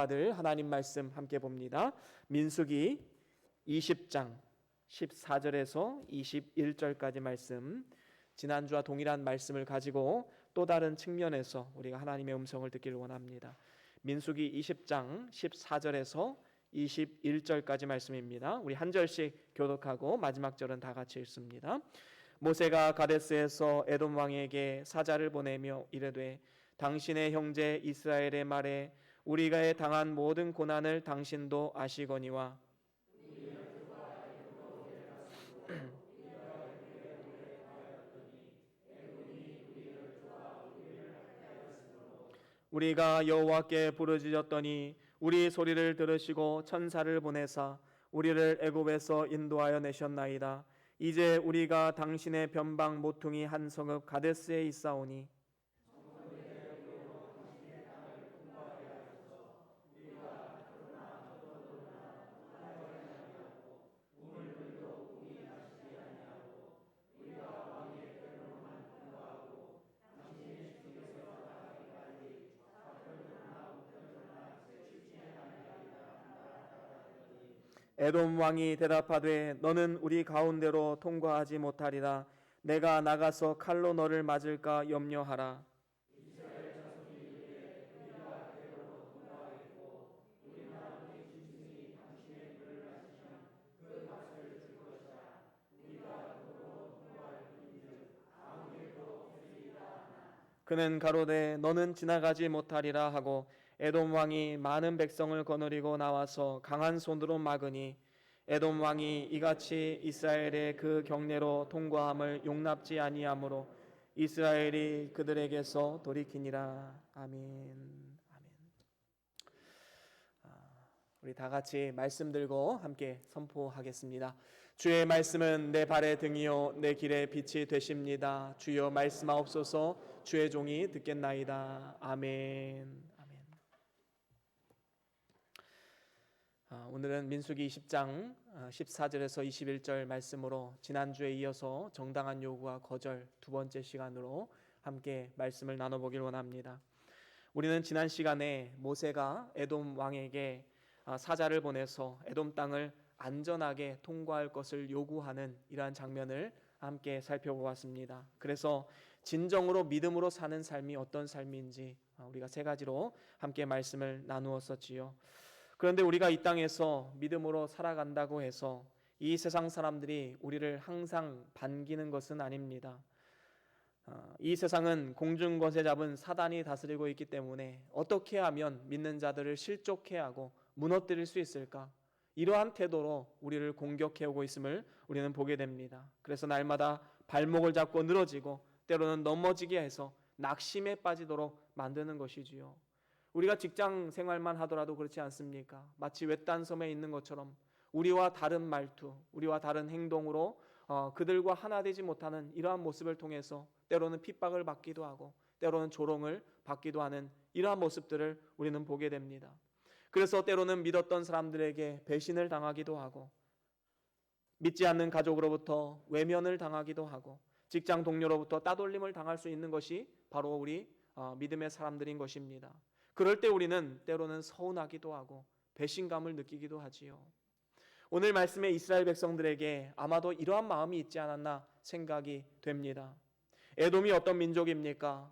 아들 하나님 말씀 함께 봅니다. 민수기 20장 14절에서 21절까지 말씀, 지난주와 동일한 말씀을 가지고 또 다른 측면에서 우리가 하나님의 음성을 듣기를 원합니다. 민수기 20장 14절에서 21절까지 말씀입니다. 우리 한 절씩 교독하고 마지막 절은 다 같이 읽습니다. 모세가 가데스에서 에돔 왕에게 사자를 보내며 이르되 당신의 형제 이스라엘의 말에 우리가 당한 모든 고난을 당신도 아시거니와 우리가 여호와께 부르짖었더니 우리 소리를 들으시고 천사를 보내사 우리를 애굽에서 인도하여 내셨나이다. 이제 우리가 당신의 변방 모퉁이 한 성읍 가데스에 있사오니 에돔 왕이 대답하되 너는 우리 가운데로 통과하지 못하리라. 내가 나가서 칼로 너를 맞을까 염려하라. 그는 가로되 너는 지나가지 못하리라 하고 에돔 왕이 많은 백성을 거느리고 나와서 강한 손으로 막으니 에돔 왕이 이같이 이스라엘의 그 경내로 통과함을 용납지 아니하므로 이스라엘이 그들에게서 돌이키니라. 아멘. 아멘. 우리 다 같이 말씀 들고 함께 선포하겠습니다. 주의 말씀은 내 발의 등이요 내 길의 빛이 되십니다. 주여 말씀하옵소서. 주의 종이 듣겠나이다. 아멘. 아멘. 오늘은 민수기 20장 14절에서 21절 말씀으로 지난주에 이어서 정당한 요구와 거절 두 번째 시간으로 함께 말씀을 나눠보길 원합니다. 우리는 지난 시간에 모세가 에돔 왕에게 사자를 보내서 에돔 땅을 안전하게 통과할 것을 요구하는 이러한 장면을 함께 살펴보았습니다. 그래서 진정으로 믿음으로 사는 삶이 어떤 삶인지 우리가 세 가지로 함께 말씀을 나누었었지요. 그런데 우리가 이 땅에서 믿음으로 살아간다고 해서 이 세상 사람들이 우리를 항상 반기는 것은 아닙니다. 이 세상은 공중권세 잡은 사단이 다스리고 있기 때문에 어떻게 하면 믿는 자들을 실족해 하고 무너뜨릴 수 있을까? 이러한 태도로 우리를 공격해오고 있음을 우리는 보게 됩니다. 그래서 날마다 발목을 잡고 늘어지고 때로는 넘어지게 해서 낙심에 빠지도록 만드는 것이지요. 우리가 직장 생활만 하더라도 그렇지 않습니까? 마치 외딴 섬에 있는 것처럼 우리와 다른 말투, 우리와 다른 행동으로 그들과 하나 되지 못하는 이러한 모습을 통해서 때로는 핍박을 받기도 하고 때로는 조롱을 받기도 하는 이러한 모습들을 우리는 보게 됩니다. 그래서 때로는 믿었던 사람들에게 배신을 당하기도 하고 믿지 않는 가족으로부터 외면을 당하기도 하고 직장 동료로부터 따돌림을 당할 수 있는 것이 바로 우리 믿음의 사람들인 것입니다. 그럴 때 우리는 때로는 서운하기도 하고 배신감을 느끼기도 하지요. 오늘 말씀의 이스라엘 백성들에게 아마도 이러한 마음이 있지 않았나 생각이 됩니다. 에돔이 어떤 민족입니까?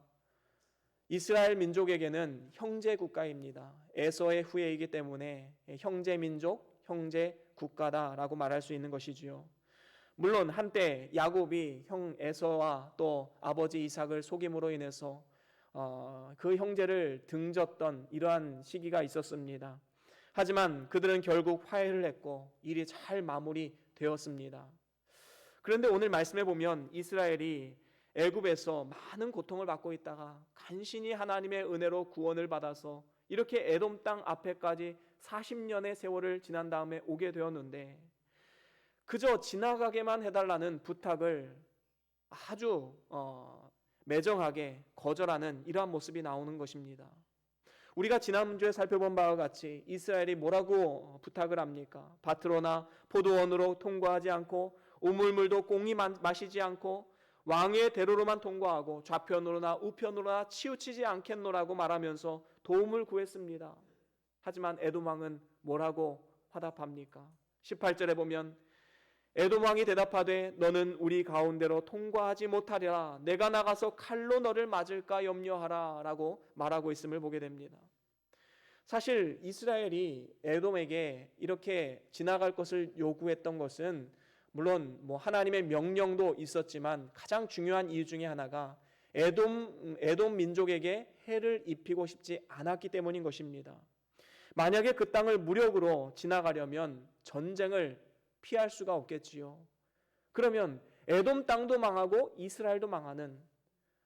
이스라엘 민족에게는 형제 국가입니다. 에서의 후예이기 때문에 형제 민족, 형제 국가다라고 말할 수 있는 것이지요. 물론 한때 야곱이 형 에서와 또 아버지 이삭을 속임으로 인해서 그 형제를 등졌던 이러한 시기가 있었습니다. 하지만 그들은 결국 화해를 했고 일이 잘 마무리되었습니다. 그런데 오늘 말씀해 보면 이스라엘이 애굽에서 많은 고통을 받고 있다가 간신히 하나님의 은혜로 구원을 받아서 이렇게 에돔 땅 앞에까지 40년의 세월을 지난 다음에 오게 되었는데 그저 지나가게만 해달라는 부탁을 아주 매정하게 거절하는 이러한 모습이 나오는 것입니다. 우리가 지난주에 살펴본 바와 같이 이스라엘이 뭐라고 부탁을 합니까? 밭으로나 포도원으로 통과하지 않고 우물물도 공히 마시지 않고 왕의 대로로만 통과하고 좌편으로나 우편으로나 치우치지 않겠노라고 말하면서 도움을 구했습니다. 하지만 에돔 왕은 뭐라고 화답합니까? 18절에 보면 에돔 왕이 대답하되 너는 우리 가운데로 통과하지 못하리라. 내가 나가서 칼로 너를 맞을까 염려하라 라고 말하고 있음을 보게 됩니다. 사실 이스라엘이 에돔에게 이렇게 지나갈 것을 요구했던 것은 물론 하나님의 명령도 있었지만 가장 중요한 이유 중에 하나가 에돔 민족에게 해를 입히고 싶지 않았기 때문인 것입니다. 만약에 그 땅을 무력으로 지나가려면 전쟁을 피할 수가 없겠지요. 그러면 에돔 땅도 망하고 이스라엘도 망하는,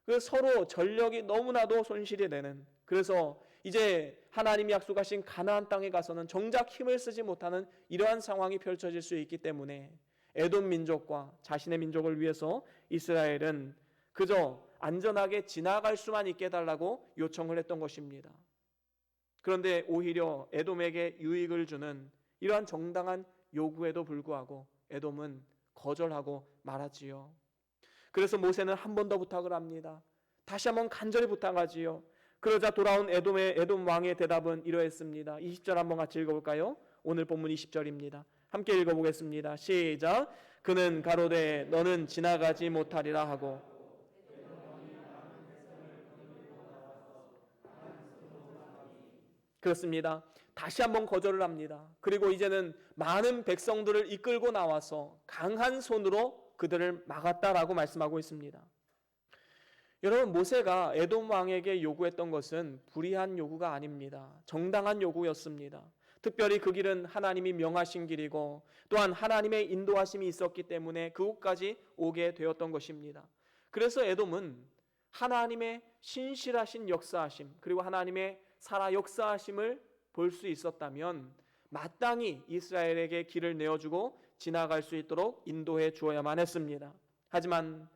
그 서로 전력이 너무나도 손실이 되는, 그래서 이제 하나님이 약속하신 가나안 땅에 가서는 정작 힘을 쓰지 못하는 이러한 상황이 펼쳐질 수 있기 때문에 에돔 민족과 자신의 민족을 위해서 이스라엘은 그저 안전하게 지나갈 수만 있게 해달라고 요청을 했던 것입니다. 그런데 오히려 에돔에게 유익을 주는 이러한 정당한 요구에도 불구하고 에돔은 거절하고 말하지요. 그래서 모세는 한 번 더 부탁을 합니다. 다시 한번 간절히 부탁하지요. 그러자 돌아온 에돔 왕의 대답은 이러했습니다. 20절 한번 같이 읽어볼까요? 오늘 본문 20절입니다. 함께 읽어보겠습니다. 시작. 그는 가로되 너는 지나가지 못하리라 하고 그렇습니다. 다시 한번 거절을 합니다. 그리고 이제는 많은 백성들을 이끌고 나와서 강한 손으로 그들을 막았다라고 말씀하고 있습니다. 여러분, 모세가 에돔 왕에게 요구했던 것은 불의한 요구가 아닙니다. 정당한 요구였습니다. 특별히 그 길은 하나님이 명하신 길이고 또한 하나님의 인도하심이 있었기 때문에 그곳까지 오게 되었던 것입니다. 그래서 에돔은 하나님의 신실하신 역사하심 그리고 하나님의 살아 역사하심을 볼 수 있었다면 마땅히 이스라엘에게 길을 내어주고 지나갈 수 있도록 인도해 주어야만 했습니다. 하지만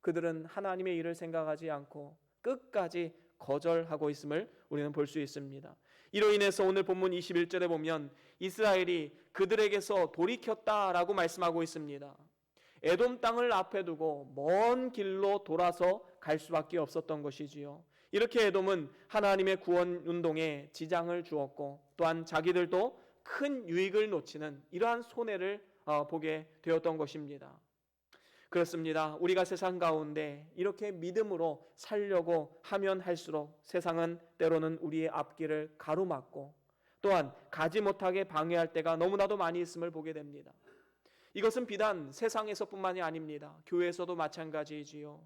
그들은 하나님의 일을 생각하지 않고 끝까지 거절하고 있음을 우리는 볼 수 있습니다. 이로 인해서 오늘 본문 21절에 보면 이스라엘이 그들에게서 돌이켰다라고 말씀하고 있습니다. 에돔 땅을 앞에 두고 먼 길로 돌아서 갈 수밖에 없었던 것이지요. 이렇게 에돔은 하나님의 구원 운동에 지장을 주었고 또한 자기들도 큰 유익을 놓치는 이러한 손해를 보게 되었던 것입니다. 그렇습니다. 우리가 세상 가운데 이렇게 믿음으로 살려고 하면 할수록 세상은 때로는 우리의 앞길을 가로막고 또한 가지 못하게 방해할 때가 너무나도 많이 있음을 보게 됩니다. 이것은 비단 세상에서뿐만이 아닙니다. 교회에서도 마찬가지이지요.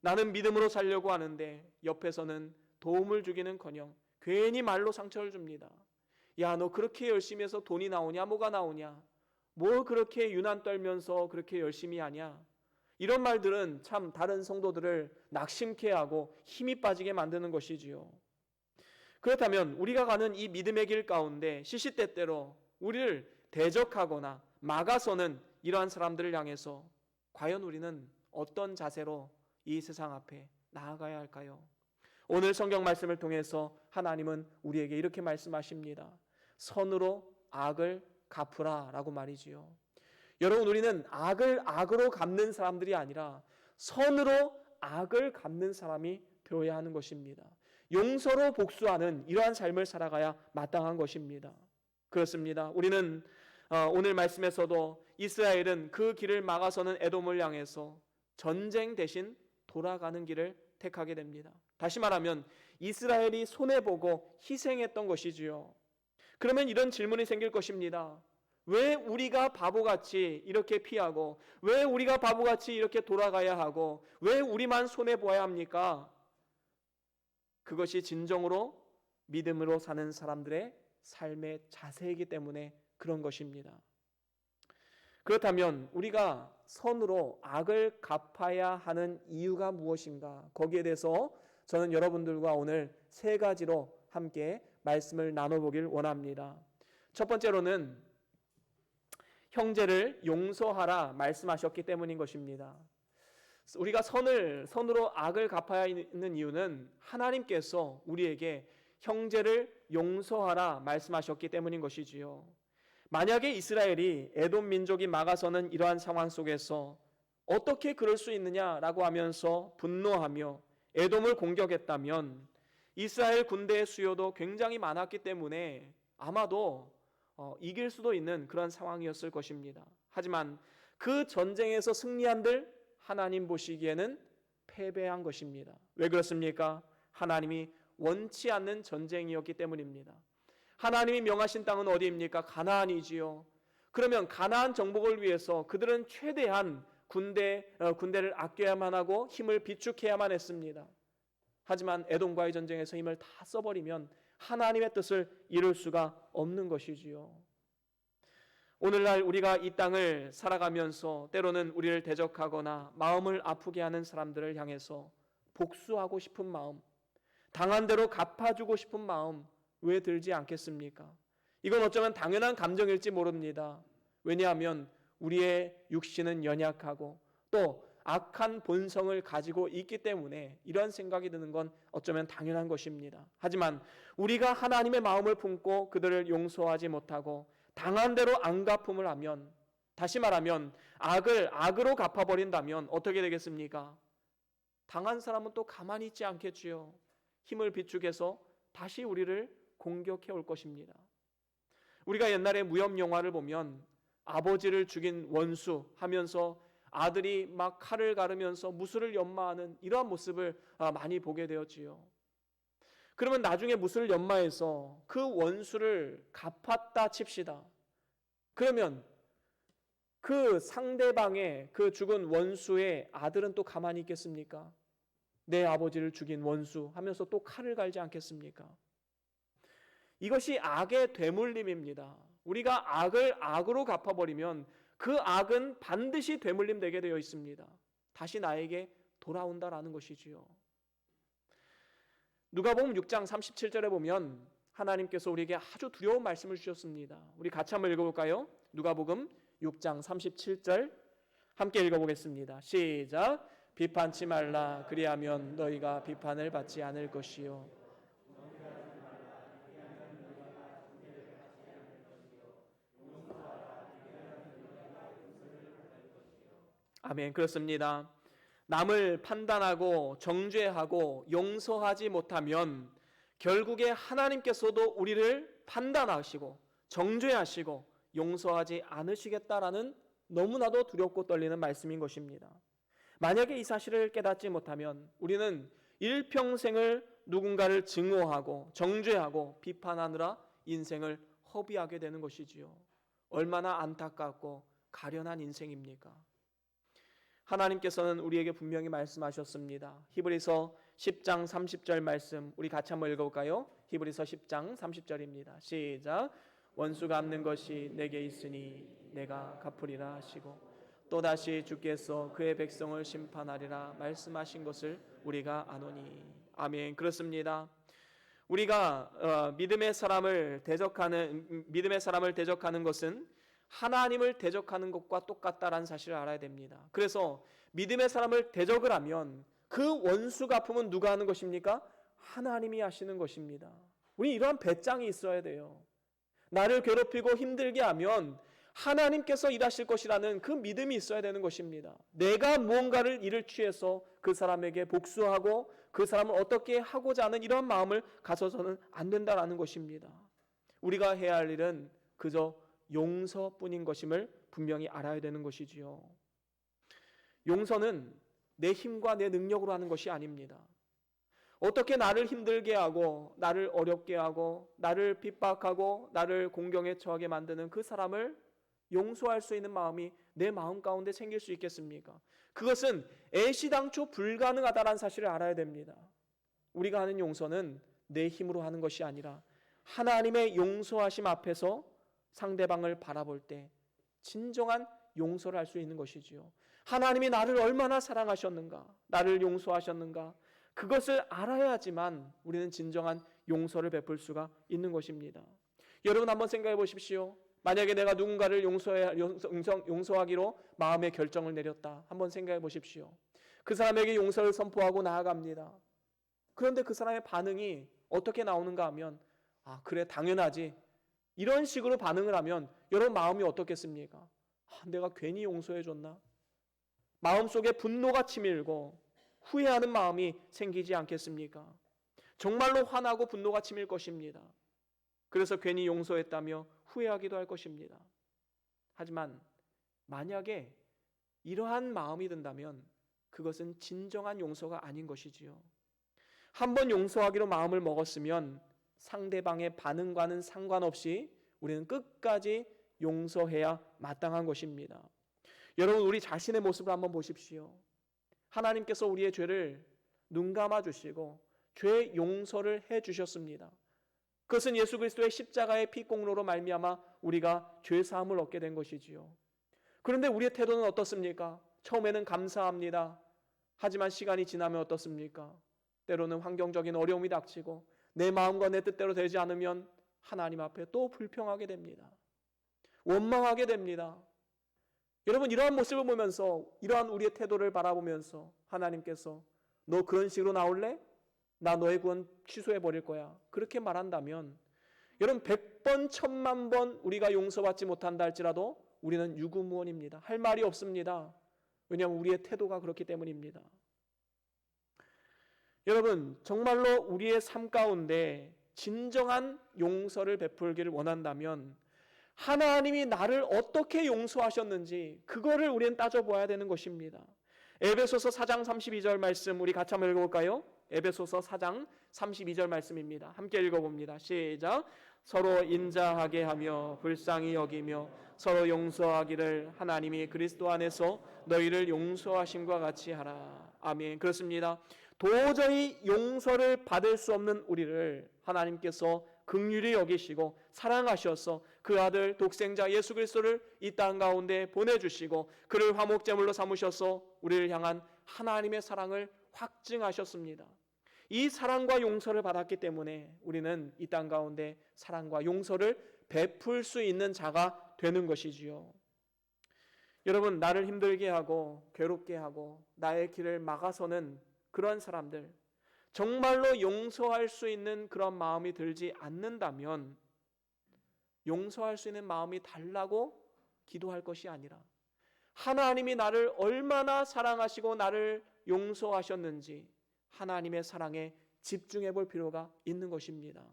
나는 믿음으로 살려고 하는데 옆에서는 도움을 주기는커녕 괜히 말로 상처를 줍니다. 야, 너 그렇게 열심히 해서 돈이 나오냐? 뭐가 나오냐? 뭘 그렇게 유난 떨면서 그렇게 열심히 하냐? 이런 말들은 참 다른 성도들을 낙심케 하고 힘이 빠지게 만드는 것이지요. 그렇다면 우리가 가는 이 믿음의 길 가운데 시시때때로 우리를 대적하거나 막아서는 이러한 사람들을 향해서 과연 우리는 어떤 자세로 이 세상 앞에 나아가야 할까요? 오늘 성경 말씀을 통해서 하나님은 우리에게 이렇게 말씀하십니다. 선으로 악을 갚으라 라고 말이지요. 여러분, 우리는 악을 악으로 갚는 사람들이 아니라 선으로 악을 갚는 사람이 되어야 하는 것입니다. 용서로 복수하는 이러한 삶을 살아가야 마땅한 것입니다. 그렇습니다. 우리는 오늘 말씀에서도 이스라엘은 그 길을 막아서는 에돔을 향해서 전쟁 대신 돌아가는 길을 택하게 됩니다. 다시 말하면 이스라엘이 손해보고 희생했던 것이지요. 그러면 이런 질문이 생길 것입니다. 왜 우리가 바보같이 이렇게 피하고 왜 우리가 바보같이 이렇게 돌아가야 하고 왜 우리만 손해보아야 합니까? 그것이 진정으로 믿음으로 사는 사람들의 삶의 자세이기 때문에 그런 것입니다. 그렇다면 우리가 선으로 악을 갚아야 하는 이유가 무엇인가? 거기에 대해서 저는 여러분들과 오늘 세 가지로 함께 말씀을 나눠보길 원합니다. 첫 번째로는 형제를 용서하라 말씀하셨기 때문인 것입니다. 우리가 선으로 악을 갚아야 하는 이유는 하나님께서 우리에게 형제를 용서하라 말씀하셨기 때문인 것이지요. 만약에 이스라엘이 에돔 민족이 막아서는 이러한 상황 속에서 어떻게 그럴 수 있느냐라고 하면서 분노하며 에돔을 공격했다면 이스라엘 군대의 수요도 굉장히 많았기 때문에 아마도 이길 수도 있는 그런 상황이었을 것입니다. 하지만 그 전쟁에서 승리한들 하나님 보시기에는 패배한 것입니다. 왜 그렇습니까? 하나님이 원치 않는 전쟁이었기 때문입니다. 하나님이 명하신 땅은 어디입니까? 가나안이지요. 그러면 가나안 정복을 위해서 그들은 최대한 군대를 아껴야만 하고 힘을 비축해야만 했습니다. 하지만 에돔과의 전쟁에서 힘을 다 써버리면 하나님의 뜻을 이룰 수가 없는 것이지요. 오늘날 우리가 이 땅을 살아가면서 때로는 우리를 대적하거나 마음을 아프게 하는 사람들을 향해서 복수하고 싶은 마음, 당한 대로 갚아주고 싶은 마음 왜 들지 않겠습니까? 이건 어쩌면 당연한 감정일지 모릅니다. 왜냐하면 우리의 육신은 연약하고 또 악한 본성을 가지고 있기 때문에 이런 생각이 드는 건 어쩌면 당연한 것입니다. 하지만 우리가 하나님의 마음을 품고 그들을 용서하지 못하고 당한 대로 안 갚음을 하면, 다시 말하면 악을 악으로 갚아버린다면 어떻게 되겠습니까? 당한 사람은 또 가만히 있지 않겠지요. 힘을 비축해서 다시 우리를 공격해 올 것입니다. 우리가 옛날에 무협 영화를 보면 아버지를 죽인 원수 하면서 아들이 막 칼을 가르면서 무술을 연마하는 이러한 모습을 많이 보게 되었지요. 그러면 나중에 무술을 연마해서 그 원수를 갚았다 칩시다. 그러면 그 상대방의 그 죽은 원수의 아들은 또 가만히 있겠습니까? 내 아버지를 죽인 원수 하면서 또 칼을 갈지 않겠습니까? 이것이 악의 되물림입니다. 우리가 악을 악으로 갚아버리면 그 악은 반드시 되물림 되게 되어 있습니다. 다시 나에게 돌아온다라는 것이지요. 누가복음 6장 37절에 보면 하나님께서 우리에게 아주 두려운 말씀을 주셨습니다. 우리 같이 한번 읽어볼까요? 누가복음 6장 37절 함께 읽어보겠습니다. 시작. 비판치 말라 그리하면 너희가 비판을 받지 않을 것이요. 아멘. 그렇습니다. 남을 판단하고 정죄하고 용서하지 못하면 결국에 하나님께서도 우리를 판단하시고 정죄하시고 용서하지 않으시겠다라는 너무나도 두렵고 떨리는 말씀인 것입니다. 만약에 이 사실을 깨닫지 못하면 우리는 일평생을 누군가를 증오하고 정죄하고 비판하느라 인생을 허비하게 되는 것이지요. 얼마나 안타깝고 가련한 인생입니까? 하나님께서는 우리에게 분명히 말씀하셨습니다. 히브리서 10장 30절 말씀 우리 같이 한번 읽어볼까요? 히브리서 10장 30절입니다. 시작. 원수 갚는 것이 내게 있으니 내가 갚으리라 하시고 또다시 주께서 그의 백성을 심판하리라 말씀하신 것을 우리가 아노니. 아멘. 그렇습니다. 우리가 믿음의 사람을 대적하는 것은 하나님을 대적하는 것과 똑같다라는 사실을 알아야 됩니다. 그래서 믿음의 사람을 대적을 하면 그 원수 갚음은 누가 하는 것입니까? 하나님이 하시는 것입니다. 우리 이러한 배짱이 있어야 돼요. 나를 괴롭히고 힘들게 하면 하나님께서 일하실 것이라는 그 믿음이 있어야 되는 것입니다. 내가 무언가를 일을 취해서 그 사람에게 복수하고 그 사람을 어떻게 하고자 하는 이런 마음을 가져서는 안 된다라는 것입니다. 우리가 해야 할 일은 그저 용서뿐인 것임을 분명히 알아야 되는 것이지요. 용서는 내 힘과 내 능력으로 하는 것이 아닙니다. 어떻게 나를 힘들게 하고 나를 어렵게 하고 나를 핍박하고 나를 공경에 처하게 만드는 그 사람을 용서할 수 있는 마음이 내 마음 가운데 생길 수 있겠습니까? 그것은 애시당초 불가능하다는 사실을 알아야 됩니다. 우리가 하는 용서는 내 힘으로 하는 것이 아니라 하나님의 용서하심 앞에서 상대방을 바라볼 때 진정한 용서를 할 수 있는 것이지요. 하나님이 나를 얼마나 사랑하셨는가, 나를 용서하셨는가, 그것을 알아야지만 우리는 진정한 용서를 베풀 수가 있는 것입니다. 여러분 한번 생각해 보십시오. 만약에 내가 누군가를 용서하기로 마음의 결정을 내렸다. 한번 생각해 보십시오. 그 사람에게 용서를 선포하고 나아갑니다. 그런데 그 사람의 반응이 어떻게 나오는가 하면 아 그래 당연하지. 이런 식으로 반응을 하면 여러분 마음이 어떻겠습니까? 내가 괜히 용서해 줬나? 마음속에 분노가 치밀고 후회하는 마음이 생기지 않겠습니까? 정말로 화나고 분노가 치밀 것입니다. 그래서 괜히 용서했다며 후회하기도 할 것입니다. 하지만 만약에 이러한 마음이 든다면 그것은 진정한 용서가 아닌 것이지요. 한번 용서하기로 마음을 먹었으면 상대방의 반응과는 상관없이 우리는 끝까지 용서해야 마땅한 것입니다. 여러분, 우리 자신의 모습을 한번 보십시오. 하나님께서 우리의 죄를 눈감아 주시고 죄 용서를 해 주셨습니다. 그것은 예수 그리스도의 십자가의 피공로로 말미암아 우리가 죄 사함을 얻게 된 것이지요. 그런데 우리의 태도는 어떻습니까? 처음에는 감사합니다. 하지만 시간이 지나면 어떻습니까? 때로는 환경적인 어려움이 닥치고 내 마음과 내 뜻대로 되지 않으면 하나님 앞에 또 불평하게 됩니다. 원망하게 됩니다. 여러분, 이러한 모습을 보면서, 이러한 우리의 태도를 바라보면서 하나님께서 너 그런 식으로 나올래? 나 너의 구원 취소해 버릴 거야. 그렇게 말한다면 여러분, 100번 1000만 우리가 용서받지 못한다 할지라도 우리는 유구무원입니다. 할 말이 없습니다. 왜냐하면 우리의 태도가 그렇기 때문입니다. 여러분, 정말로 우리의 삶 가운데 진정한 용서를 베풀기를 원한다면 하나님이 나를 어떻게 용서하셨는지 그거를 우리는 따져보아야 되는 것입니다. 에베소서 4장 32절 말씀 우리 같이 한번 읽어볼까요? 에베소서 4장 32절 말씀입니다. 함께 읽어봅니다. 시작. 서로 인자하게 하며 불쌍히 여기며 서로 용서하기를 하나님이 그리스도 안에서 너희를 용서하심과 같이 하라. 아멘. 그렇습니다. 도저히 용서를 받을 수 없는 우리를 하나님께서 긍휼히 여기시고 사랑하셔서 그 아들 독생자 예수 그리스도를 이 땅 가운데 보내주시고 그를 화목제물로 삼으셔서 우리를 향한 하나님의 사랑을 확증하셨습니다. 이 사랑과 용서를 받았기 때문에 우리는 이 땅 가운데 사랑과 용서를 베풀 수 있는 자가 되는 것이지요. 여러분, 나를 힘들게 하고 괴롭게 하고 나의 길을 막아서는 그런 사람들, 정말로 용서할 수 있는 그런 마음이 들지 않는다면 용서할 수 있는 마음이 달라고 기도할 것이 아니라 하나님이 나를 얼마나 사랑하시고 나를 용서하셨는지 하나님의 사랑에 집중해 볼 필요가 있는 것입니다.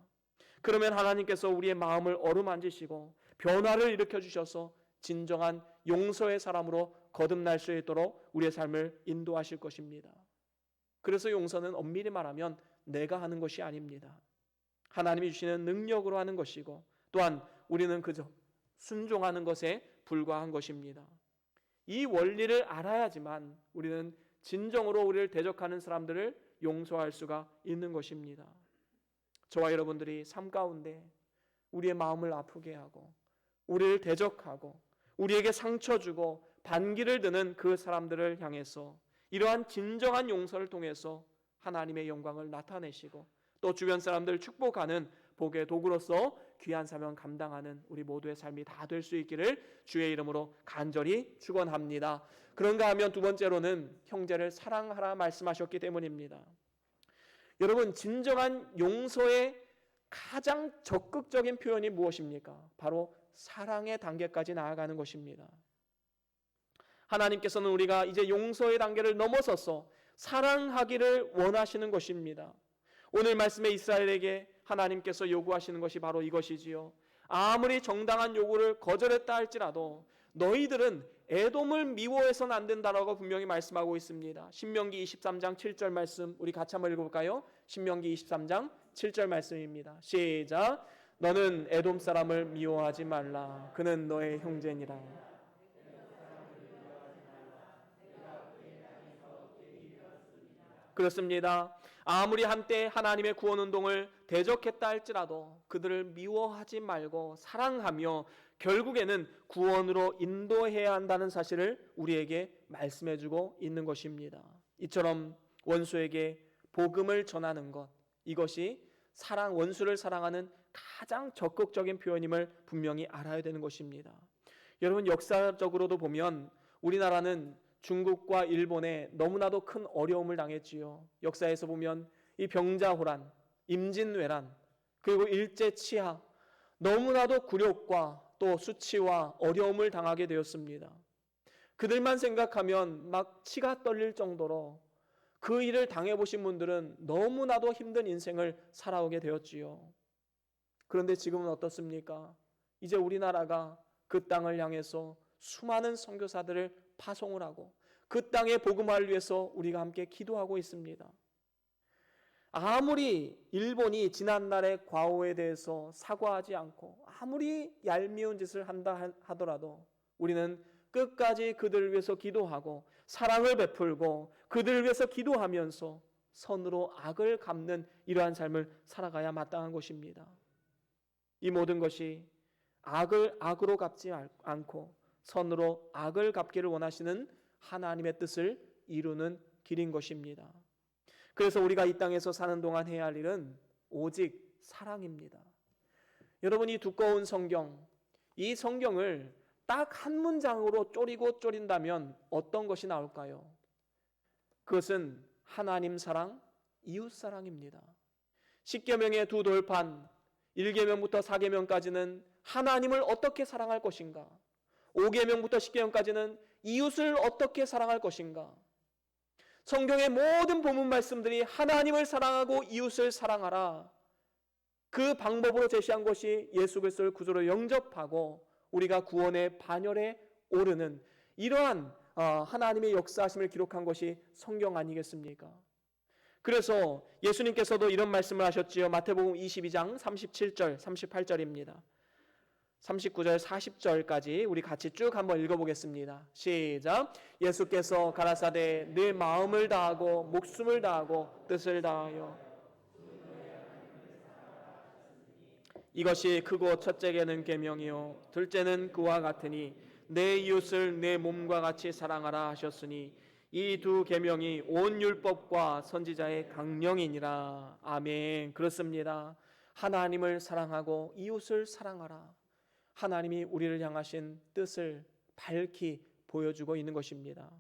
그러면 하나님께서 우리의 마음을 어루만지시고 변화를 일으켜 주셔서 진정한 용서의 사람으로 거듭날 수 있도록 우리의 삶을 인도하실 것입니다. 그래서 용서는 엄밀히 말하면 내가 하는 것이 아닙니다. 하나님이 주시는 능력으로 하는 것이고 또한 우리는 그저 순종하는 것에 불과한 것입니다. 이 원리를 알아야지만 우리는 진정으로 우리를 대적하는 사람들을 용서할 수가 있는 것입니다. 저와 여러분들이 삶 가운데 우리의 마음을 아프게 하고 우리를 대적하고 우리에게 상처 주고 반기를 드는 그 사람들을 향해서 이러한 진정한 용서를 통해서 하나님의 영광을 나타내시고 또 주변 사람들을 축복하는 복의 도구로서 귀한 사명 감당하는 우리 모두의 삶이 다 될 수 있기를 주의 이름으로 간절히 축원합니다. 그런가 하면 두 번째로는 형제를 사랑하라 말씀하셨기 때문입니다. 여러분, 진정한 용서의 가장 적극적인 표현이 무엇입니까? 바로 사랑의 단계까지 나아가는 것입니다. 하나님께서는 우리가 이제 용서의 단계를 넘어서서 사랑하기를 원하시는 것입니다. 오늘 말씀에 이스라엘에게 하나님께서 요구하시는 것이 바로 이것이지요. 아무리 정당한 요구를 거절했다 할지라도 너희들은 에돔을 미워해서는 안 된다라고 분명히 말씀하고 있습니다. 신명기 23장 7절 말씀 우리 같이 한번 읽어볼까요? 신명기 23장 7절 말씀입니다. 시작. 너는 에돔 사람을 미워하지 말라. 그는 너의 형제니라. 그렇습니다. 아무리 한때 하나님의 구원운동을 대적했다 할지라도 그들을 미워하지 말고 사랑하며 결국에는 구원으로 인도해야 한다는 사실을 우리에게 말씀해주고 있는 것입니다. 이처럼 원수에게 복음을 전하는 것, 이것이 원수를 사랑하는 가장 적극적인 표현임을 분명히 알아야 되는 것입니다. 여러분, 역사적으로도 보면 우리나라는 중국과 일본에 너무나도 큰 어려움을 당했지요. 역사에서 보면 이 병자호란, 임진왜란, 그리고 일제치하, 너무나도 굴욕과 또 수치와 어려움을 당하게 되었습니다. 그들만 생각하면 막 치가 떨릴 정도로 그 일을 당해보신 분들은 너무나도 힘든 인생을 살아오게 되었지요. 그런데 지금은 어떻습니까? 이제 우리나라가 그 땅을 향해서 수많은 선교사들을 파송을 하고 그 땅의 복음화를 위해서 우리가 함께 기도하고 있습니다. 아무리 일본이 지난날의 과오에 대해서 사과하지 않고 아무리 얄미운 짓을 한다 하더라도 우리는 끝까지 그들을 위해서 기도하고 사랑을 베풀고 그들을 위해서 기도하면서 선으로 악을 갚는 이러한 삶을 살아가야 마땅한 것입니다. 이 모든 것이 악을 악으로 갚지 않고 선으로 악을 갚기를 원하시는 하나님의 뜻을 이루는 길인 것입니다. 그래서 우리가 이 땅에서 사는 동안 해야 할 일은 오직 사랑입니다. 여러분, 이 두꺼운 성경, 이 성경을 딱 한 문장으로 쪼린다면 어떤 것이 나올까요? 그것은 하나님 사랑, 이웃 사랑입니다. 10계명의 두 돌판, 1계명부터 4계명까지는 하나님을 어떻게 사랑할 것인가? 5계명부터 10계명까지는 이웃을 어떻게 사랑할 것인가? 성경의 모든 본문 말씀들이 하나님을 사랑하고 이웃을 사랑하라. 그 방법으로 제시한 것이 예수 그리스도를 구주로 영접하고 우리가 구원의 반열에 오르는 이러한 하나님의 역사하심을 기록한 것이 성경 아니겠습니까? 그래서 예수님께서도 이런 말씀을 하셨지요. 마태복음 22장 37절, 38절입니다. 39절, 40절까지 우리 같이 쭉 한번 읽어보겠습니다. 시작. 예수께서 가라사대 내 마음을 다하고 목숨을 다하고 뜻을 다하여 이것이 크고 첫째는 계명이요 둘째는 그와 같으니 내 이웃을 내 몸과 같이 사랑하라 하셨으니 이 두 계명이 온 율법과 선지자의 강령이니라. 아멘. 그렇습니다. 하나님을 사랑하고 이웃을 사랑하라. 하나님이 우리를 향하신 뜻을 밝히 보여주고 있는 것입니다.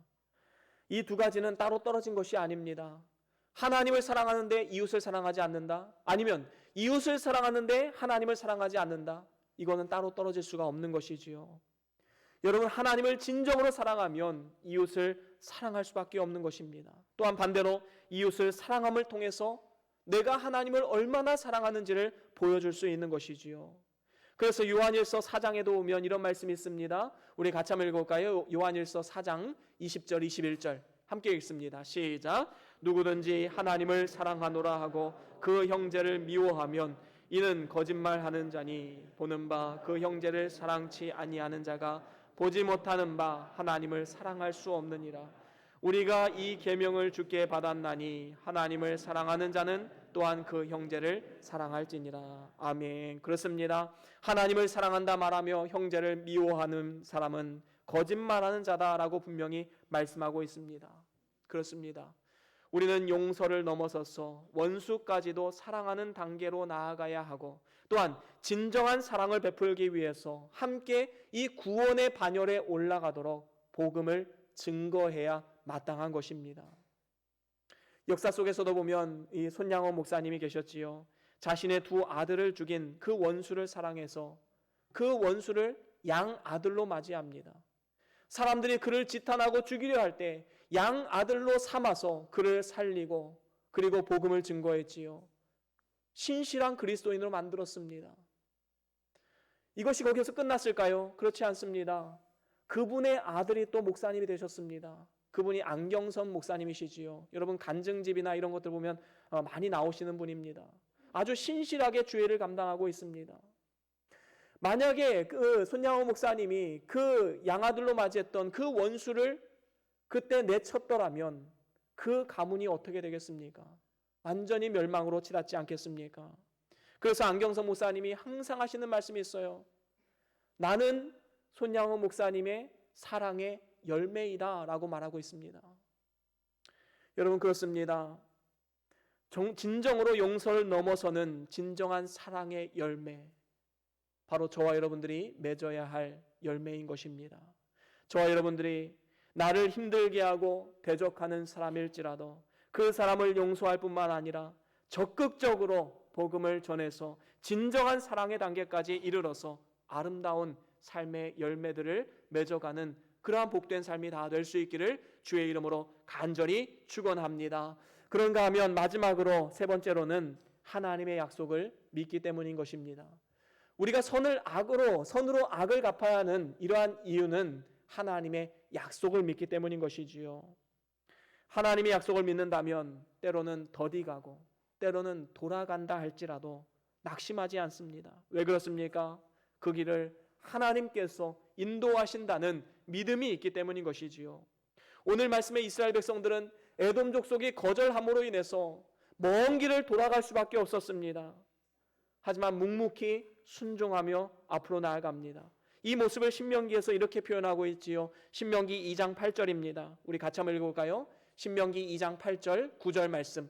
이 두 가지는 따로 떨어진 것이 아닙니다. 하나님을 사랑하는데 이웃을 사랑하지 않는다? 아니면 이웃을 사랑하는데 하나님을 사랑하지 않는다? 이거는 따로 떨어질 수가 없는 것이지요. 여러분, 하나님을 진정으로 사랑하면 이웃을 사랑할 수밖에 없는 것입니다. 또한 반대로 이웃을 사랑함을 통해서 내가 하나님을 얼마나 사랑하는지를 보여줄 수 있는 것이지요. 그래서 요한일서 4장에도 오면 이런 말씀이 있습니다. 우리 같이 한번 읽어볼까요? 요한일서 4장 20절 21절 함께 읽습니다. 시작. 누구든지 하나님을 사랑하노라 하고 그 형제를 미워하면 이는 거짓말하는 자니 보는 바 그 형제를 사랑치 아니하는 자가 보지 못하는 바 하나님을 사랑할 수 없느니라. 우리가 이 계명을 주께 받았나니 하나님을 사랑하는 자는 또한 그 형제를 사랑할지니라. 아멘. 그렇습니다. 하나님을 사랑한다 말하며 형제를 미워하는 사람은 거짓말하는 자다라고 분명히 말씀하고 있습니다. 그렇습니다. 우리는 용서를 넘어서서 원수까지도 사랑하는 단계로 나아가야 하고 또한 진정한 사랑을 베풀기 위해서 함께 이 구원의 반열에 올라가도록 복음을 증거해야 마땅한 것입니다. 역사 속에서도 보면 이 손양호 목사님이 계셨지요. 자신의 두 아들을 죽인 그 원수를 사랑해서 그 원수를 양 아들로 맞이합니다. 사람들이 그를 지탄하고 죽이려 할 때 양 아들로 삼아서 그를 살리고 그리고 복음을 증거했지요. 신실한 그리스도인으로 만들었습니다. 이것이 거기서 끝났을까요? 그렇지 않습니다. 그분의 아들이 또 목사님이 되셨습니다. 그분이 안경선 목사님이시지요. 여러분 간증집이나 이런 것들 보면 많이 나오시는 분입니다. 아주 신실하게 주의를 감당하고 있습니다. 만약에 그 손양호 목사님이 그 양아들로 맞이했던 그 원수를 그때 내쳤더라면 그 가문이 어떻게 되겠습니까? 완전히 멸망으로 치닫지 않겠습니까? 그래서 안경선 목사님이 항상 하시는 말씀이 있어요. 나는 손양호 목사님의 사랑의 열매이다 라고 말하고 있습니다. 여러분 그렇습니다. 진정으로 용서를 넘어서는 진정한 사랑의 열매, 바로 저와 여러분들이 맺어야 할 열매인 것입니다. 저와 여러분들이 나를 힘들게 하고 대적하는 사람일지라도 그 사람을 용서할 뿐만 아니라 적극적으로 복음을 전해서 진정한 사랑의 단계까지 이르러서 아름다운 삶의 열매들을 맺어가는 그러한 복된 삶이 다 될 수 있기를 주의 이름으로 간절히 축원합니다. 그런가 하면 마지막으로 세 번째로는 하나님의 약속을 믿기 때문인 것입니다. 우리가 선으로 악을 갚아야 하는 이러한 이유는 하나님의 약속을 믿기 때문인 것이지요. 하나님의 약속을 믿는다면 때로는 더디가고 때로는 돌아간다 할지라도 낙심하지 않습니다. 왜 그렇습니까? 그 길을 하나님께서 인도하신다는 믿음이 있기 때문인 것이지요. 오늘 말씀의 이스라엘 백성들은 에돔 족속이 거절함으로 인해서 먼 길을 돌아갈 수밖에 없었습니다. 하지만 묵묵히 순종하며 앞으로 나아갑니다. 이 모습을 신명기에서 이렇게 표현하고 있지요. 신명기 2장 8절입니다. 우리 같이 한번 읽어볼까요? 신명기 2장 8절 9절 말씀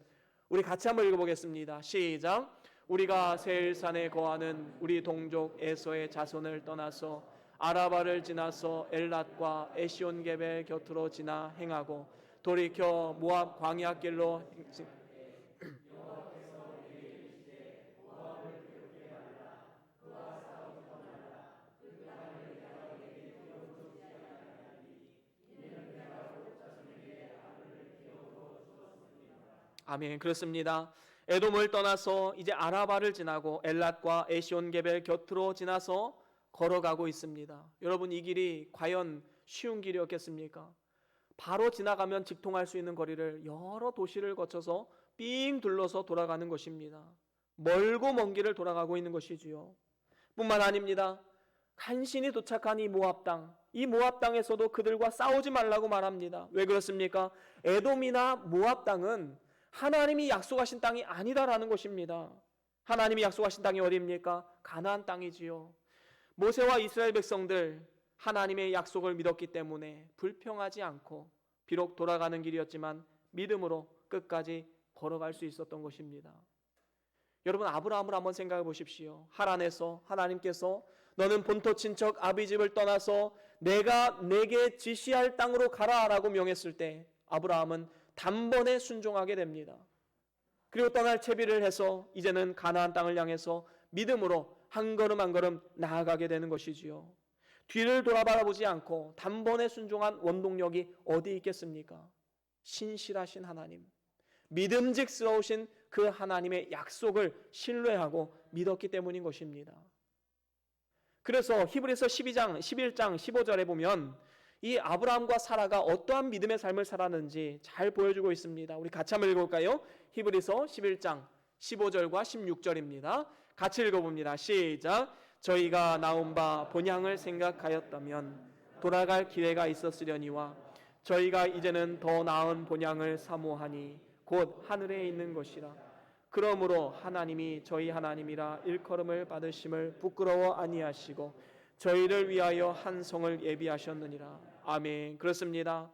우리 같이 한번 읽어보겠습니다. 시작. 우리가 세일산에 거하는 우리 동족 에서의 자손을 떠나서 아라바를 지나서 엘랏과 에시온게벨 곁으로 지나 행하고 돌이켜 모압 광야길로 아멘. 그렇습니다. 에돔을 떠나서 이제 아라바를 지나고 엘랏과 에시온게벨 곁으로 지나서 걸어가고 있습니다. 여러분, 이 길이 과연 쉬운 길이었겠습니까? 바로 지나가면 직통할 수 있는 거리를 여러 도시를 거쳐서 삥 둘러서 돌아가는 것입니다. 멀고 먼 길을 돌아가고 있는 것이지요. 뿐만 아닙니다. 간신히 도착한 이 모압 땅에서도 그들과 싸우지 말라고 말합니다. 왜 그렇습니까? 에돔이나 모압 땅은 하나님이 약속하신 땅이 아니다라는 것입니다. 하나님이 약속하신 땅이 어디입니까? 가나안 땅이지요. 모세와 이스라엘 백성들 하나님의 약속을 믿었기 때문에 불평하지 않고 비록 돌아가는 길이었지만 믿음으로 끝까지 걸어갈 수 있었던 것입니다. 여러분, 아브라함을 한번 생각해 보십시오. 하란에서 하나님께서 너는 본토 친척 아비집을 떠나서 내가 내게 지시할 땅으로 가라라고 명했을 때 아브라함은 단번에 순종하게 됩니다. 그리고 떠날 채비를 해서 이제는 가나안 땅을 향해서 믿음으로 한 걸음 한 걸음 나아가게 되는 것이지요. 뒤를 돌아보지 않고 단번에 순종한 원동력이 어디 있겠습니까? 신실하신 하나님, 믿음직스러우신 그 하나님의 약속을 신뢰하고 믿었기 때문인 것입니다. 그래서 히브리서 11장 15절에 보면 이 아브라함과 사라가 어떠한 믿음의 삶을 살았는지 잘 보여주고 있습니다. 우리 같이 한번 읽어볼까요? 히브리서 11장 15절과 16절입니다. 같이 읽어봅니다. 시작. 저희가 나온 바 본향을 생각하였다면 돌아갈 기회가 있었으려니와 저희가 이제는 더 나은 본향을 사모하니 곧 하늘에 있는 것이라. 그러므로 하나님이 저희 하나님이라 일컬음을 받으심을 부끄러워 아니하시고 저희를 위하여 한 성을 예비하셨느니라. 아멘. 그렇습니다.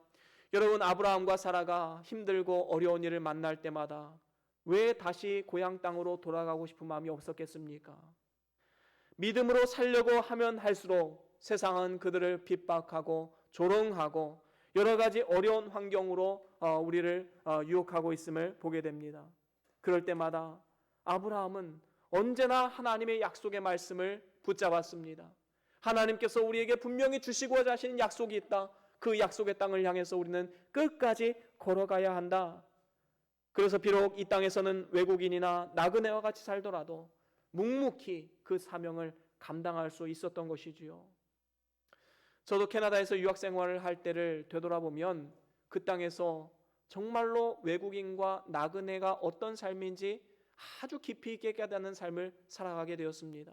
여러분, 아브라함과 사라가 힘들고 어려운 일을 만날 때마다 왜 다시 고향 땅으로 돌아가고 싶은 마음이 없었겠습니까? 믿음으로 살려고 하면 할수록 세상은 그들을 핍박하고 조롱하고 여러 가지 어려운 환경으로 우리를 유혹하고 있음을 보게 됩니다. 그럴 때마다 아브라함은 언제나 하나님의 약속의 말씀을 붙잡았습니다. 하나님께서 우리에게 분명히 주시고자 하시는 약속이 있다. 그 약속의 땅을 향해서 우리는 끝까지 걸어가야 한다. 그래서 비록 이 땅에서는 외국인이나 나그네와 같이 살더라도 묵묵히 그 사명을 감당할 수 있었던 것이지요. 저도 캐나다에서 유학 생활을 할 때를 되돌아보면 그 땅에서 정말로 외국인과 나그네가 어떤 삶인지 아주 깊이 있게 깨닫는 삶을 살아가게 되었습니다.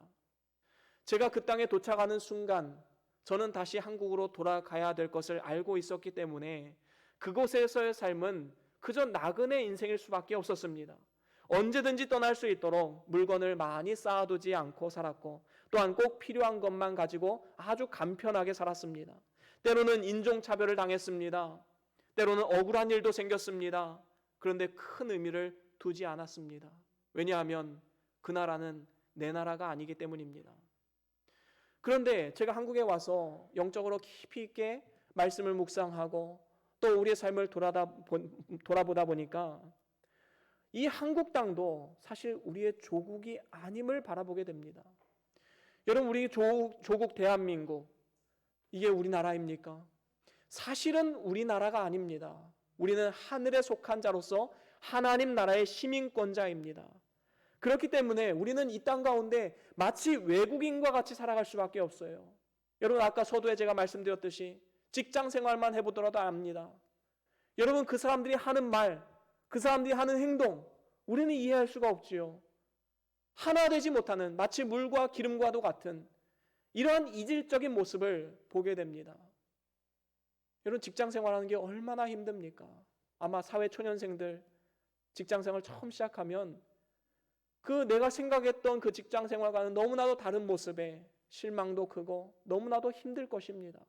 제가 그 땅에 도착하는 순간 저는 다시 한국으로 돌아가야 될 것을 알고 있었기 때문에 그곳에서의 삶은 그저 나그네 인생일 수밖에 없었습니다. 언제든지 떠날 수 있도록 물건을 많이 쌓아두지 않고 살았고 또한 꼭 필요한 것만 가지고 아주 간편하게 살았습니다. 때로는 인종차별을 당했습니다. 때로는 억울한 일도 생겼습니다. 그런데 큰 의미를 두지 않았습니다. 왜냐하면 그 나라는 내 나라가 아니기 때문입니다. 그런데 제가 한국에 와서 영적으로 깊이 있게 말씀을 묵상하고 또 우리의 삶을 돌아보다 보니까 이 한국 땅도 사실 우리의 조국이 아님을 바라보게 됩니다. 여러분, 우리 조국 대한민국, 이게 우리나라입니까? 사실은 우리나라가 아닙니다. 우리는 하늘에 속한 자로서 하나님 나라의 시민권자입니다. 그렇기 때문에 우리는 이 땅 가운데 마치 외국인과 같이 살아갈 수밖에 없어요. 여러분, 아까 서두에 제가 말씀드렸듯이 직장 생활만 해보더라도 압니다. 여러분, 그 사람들이 하는 말, 그 사람들이 하는 행동, 우리는 이해할 수가 없지요. 하나 되지 못하는, 마치 물과 기름과도 같은 이러한 이질적인 모습을 보게 됩니다. 여러분, 직장 생활하는 게 얼마나 힘듭니까? 아마 사회초년생들 직장 생활 처음 시작하면 그 내가 생각했던 그 직장 생활과는 너무나도 다른 모습에 실망도 크고 너무나도 힘들 것입니다.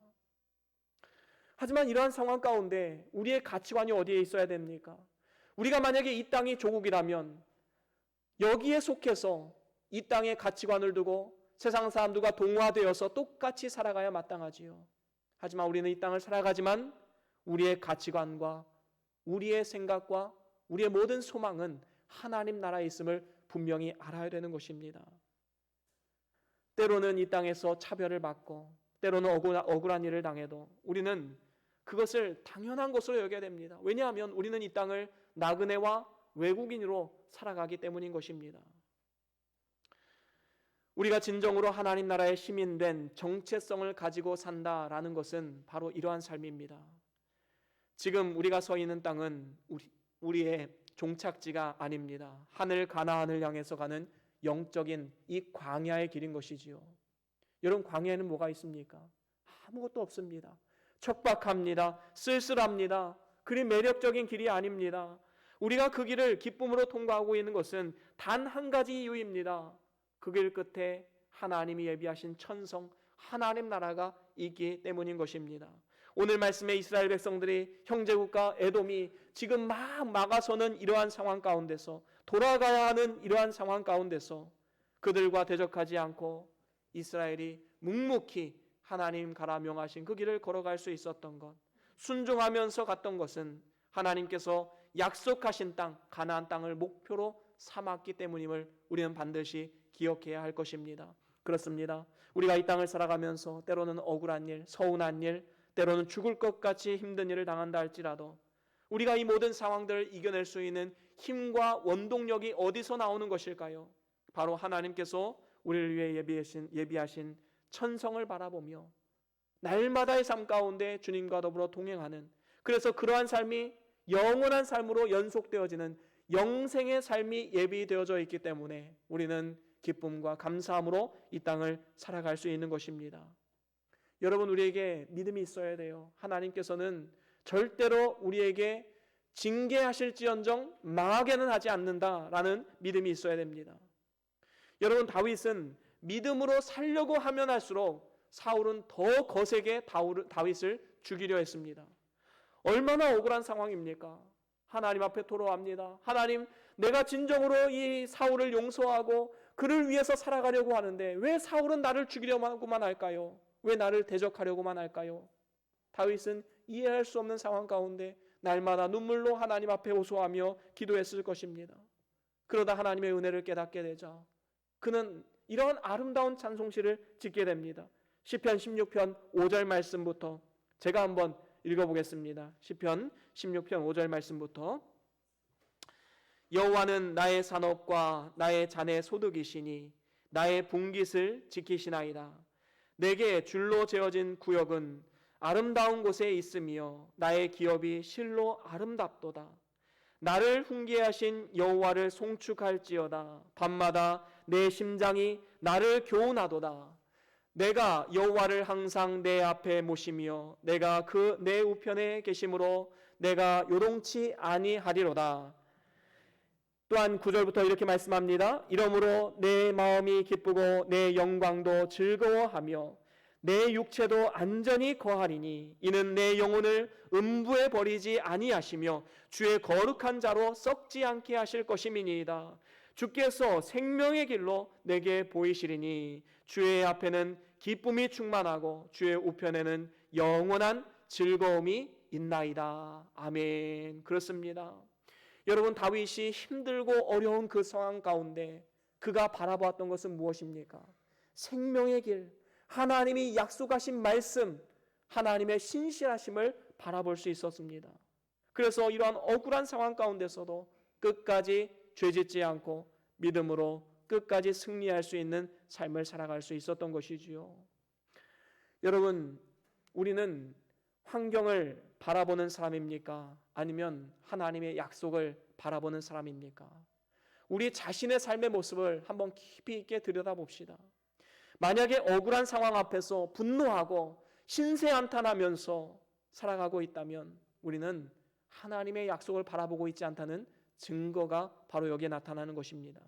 하지만 이러한 상황 가운데 우리의 가치관이 어디에 있어야 됩니까? 우리가 만약에 이 땅이 조국이라면 여기에 속해서 이 땅의 가치관을 두고 세상 사람들과 동화되어서 똑같이 살아가야 마땅하지요. 하지만 우리는 이 땅을 살아가지만 우리의 가치관과 우리의 생각과 우리의 모든 소망은 하나님 나라에 있음을 분명히 알아야 되는 것입니다. 때로는 이 땅에서 차별을 받고 때로는 억울한 일을 당해도 우리는 그것을 당연한 것으로 여겨야 됩니다. 왜냐하면 우리는 이 땅을 나그네와 외국인으로 살아가기 때문인 것입니다. 우리가 진정으로 하나님 나라의 시민된 정체성을 가지고 산다라는 것은 바로 이러한 삶입니다. 지금 우리가 서 있는 땅은 우리의 종착지가 아닙니다. 하늘 가나안을 향해서 가는 영적인 이 광야의 길인 것이지요. 여러분, 광야에는 뭐가 있습니까? 아무것도 없습니다. 척박합니다. 쓸쓸합니다. 그리 매력적인 길이 아닙니다. 우리가 그 길을 기쁨으로 통과하고 있는 것은 단 한 가지 이유입니다. 그 길 끝에 하나님이 예비하신 천성, 하나님 나라가 있기 때문인 것입니다. 오늘 말씀에 이스라엘 백성들이 형제국가 에돔이 지금 막 막아서는 이러한 상황 가운데서, 돌아가야 하는 이러한 상황 가운데서 그들과 대적하지 않고 이스라엘이 묵묵히 하나님 가라 명하신 그 길을 걸어갈 수 있었던 것, 순종하면서 갔던 것은 하나님께서 약속하신 땅, 가나안 땅을 목표로 삼았기 때문임을 우리는 반드시 기억해야 할 것입니다. 그렇습니다. 우리가 이 땅을 살아가면서 때로는 억울한 일, 서운한 일, 때로는 죽을 것 같이 힘든 일을 당한다 할지라도 우리가 이 모든 상황들을 이겨낼 수 있는 힘과 원동력이 어디서 나오는 것일까요? 바로 하나님께서 우리를 위해 예비하신 천성을 바라보며 날마다의 삶 가운데 주님과 더불어 동행하는, 그래서 그러한 삶이 영원한 삶으로 연속되어지는 영생의 삶이 예비되어져 있기 때문에 우리는 기쁨과 감사함으로 이 땅을 살아갈 수 있는 것입니다. 여러분, 우리에게 믿음이 있어야 돼요. 하나님께서는 절대로 우리에게 징계하실지언정 망하게는 하지 않는다라는 믿음이 있어야 됩니다. 여러분, 다윗은 믿음으로 살려고 하면 할수록 사울은 더 거세게 다윗을 죽이려 했습니다. 얼마나 억울한 상황입니까? 하나님 앞에 토로합니다. 하나님, 내가 진정으로 이 사울을 용서하고 그를 위해서 살아가려고 하는데 왜 사울은 나를 죽이려고만 할까요? 왜 나를 대적하려고만 할까요? 다윗은 이해할 수 없는 상황 가운데 날마다 눈물로 하나님 앞에 호소하며 기도했을 것입니다. 그러다 하나님의 은혜를 깨닫게 되자 그는 이런 아름다운 찬송시를 짓게 됩니다. 시편 16편 5절 말씀부터 제가 한번 읽어보겠습니다. 시편 16편 5절 말씀부터 여호와는 나의 산업과 나의 잔의 소득이시니 나의 분깃을 지키시나이다. 내게 줄로 재어진 구역은 아름다운 곳에 있으며 나의 기업이 실로 아름답도다. 나를 훈계하신 여호와를 송축할지어다. 밤마다 내 심장이 나를 교훈하도다. 내가 여호와를 항상 내 앞에 모시며 내가 그 내 우편에 계심으로 내가 요동치 아니하리로다. 또한 9절부터 이렇게 말씀합니다. 이러므로 내 마음이 기쁘고 내 영광도 즐거워하며 내 육체도 안전히 거하리니 이는 내 영혼을 음부에 버리지 아니하시며 주의 거룩한 자로 썩지 않게 하실 것임이니이다. 주께서 생명의 길로 내게 보이시리니 주의 앞에는 기쁨이 충만하고 주의 우편에는 영원한 즐거움이 있나이다. 아멘. 그렇습니다. 여러분, 다윗이 힘들고 어려운 그 상황 가운데 그가 바라보았던 것은 무엇입니까? 생명의 길, 하나님이 약속하신 말씀, 하나님의 신실하심을 바라볼 수 있었습니다. 그래서 이러한 억울한 상황 가운데서도 끝까지 죄짓지 않고 믿음으로 끝까지 승리할 수 있는 삶을 살아갈 수 있었던 것이지요. 여러분, 우리는 환경을 바라보는 사람입니까? 아니면 하나님의 약속을 바라보는 사람입니까? 우리 자신의 삶의 모습을 한번 깊이 있게 들여다봅시다. 만약에 억울한 상황 앞에서 분노하고 신세한탄하면서 살아가고 있다면 우리는 하나님의 약속을 바라보고 있지 않다는 증거가 바로 여기에 나타나는 것입니다.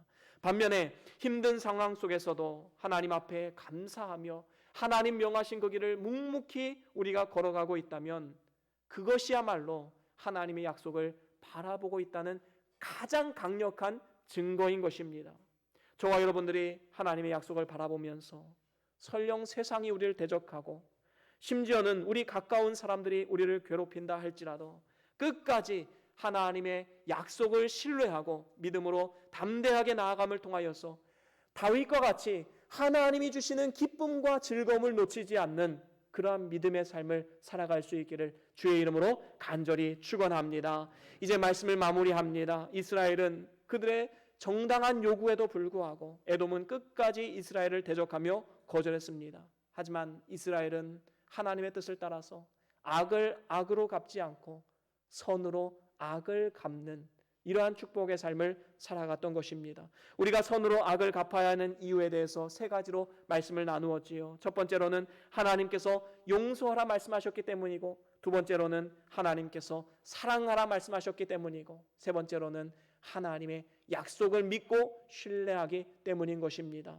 반면에 힘든 상황 속에서도 하나님 앞에 감사하며 하나님 명하신 그 길을 묵묵히 우리가 걸어가고 있다면 그것이야말로 하나님의 약속을 바라보고 있다는 가장 강력한 증거인 것입니다. 저와 여러분들이 하나님의 약속을 바라보면서 설령 세상이 우리를 대적하고 심지어는 우리 가까운 사람들이 우리를 괴롭힌다 할지라도 끝까지 하나님의 약속을 신뢰하고 믿음으로 담대하게 나아감을 통하여서 다윗과 같이 하나님이 주시는 기쁨과 즐거움을 놓치지 않는 그러한 믿음의 삶을 살아갈 수 있기를 주의 이름으로 간절히 축원합니다. 이제 말씀을 마무리합니다. 이스라엘은 그들의 정당한 요구에도 불구하고 에돔은 끝까지 이스라엘을 대적하며 거절했습니다. 하지만 이스라엘은 하나님의 뜻을 따라서 악을 악으로 갚지 않고 선으로 악을 갚는 이러한 축복의 삶을 살아갔던 것입니다. 우리가 선으로 악을 갚아야 하는 이유에 대해서 세 가지로 말씀을 나누었지요. 첫 번째로는 하나님께서 용서하라 말씀하셨기 때문이고, 두 번째로는 하나님께서 사랑하라 말씀하셨기 때문이고, 세 번째로는 하나님의 약속을 믿고 신뢰하기 때문인 것입니다.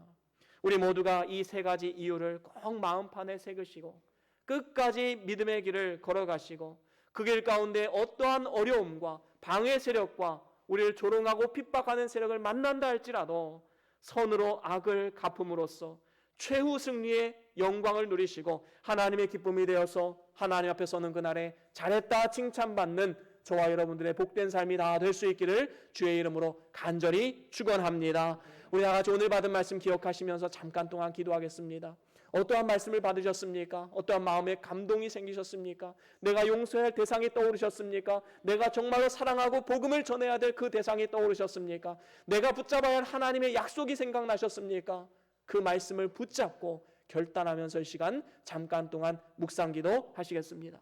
우리 모두가 이 세 가지 이유를 꼭 마음판에 새기시고 끝까지 믿음의 길을 걸어가시고 그 길 가운데 어떠한 어려움과 방해 세력과 우리를 조롱하고 핍박하는 세력을 만난다 할지라도 선으로 악을 갚음으로써 최후 승리의 영광을 누리시고 하나님의 기쁨이 되어서 하나님 앞에 서는 그날에 잘했다 칭찬받는 저와 여러분들의 복된 삶이 다 될 수 있기를 주의 이름으로 간절히 축원합니다. 우리 다 같이 오늘 받은 말씀 기억하시면서 잠깐 동안 기도하겠습니다. 어떠한 말씀을 받으셨습니까? 어떠한 마음에 감동이 생기셨습니까? 내가 용서해야 할 대상이 떠오르셨습니까? 내가 정말로 사랑하고 복음을 전해야 될 그 대상이 떠오르셨습니까? 내가 붙잡아야 할 하나님의 약속이 생각나셨습니까? 그 말씀을 붙잡고 결단하면서 이 시간 잠깐 동안 묵상기도 하시겠습니다.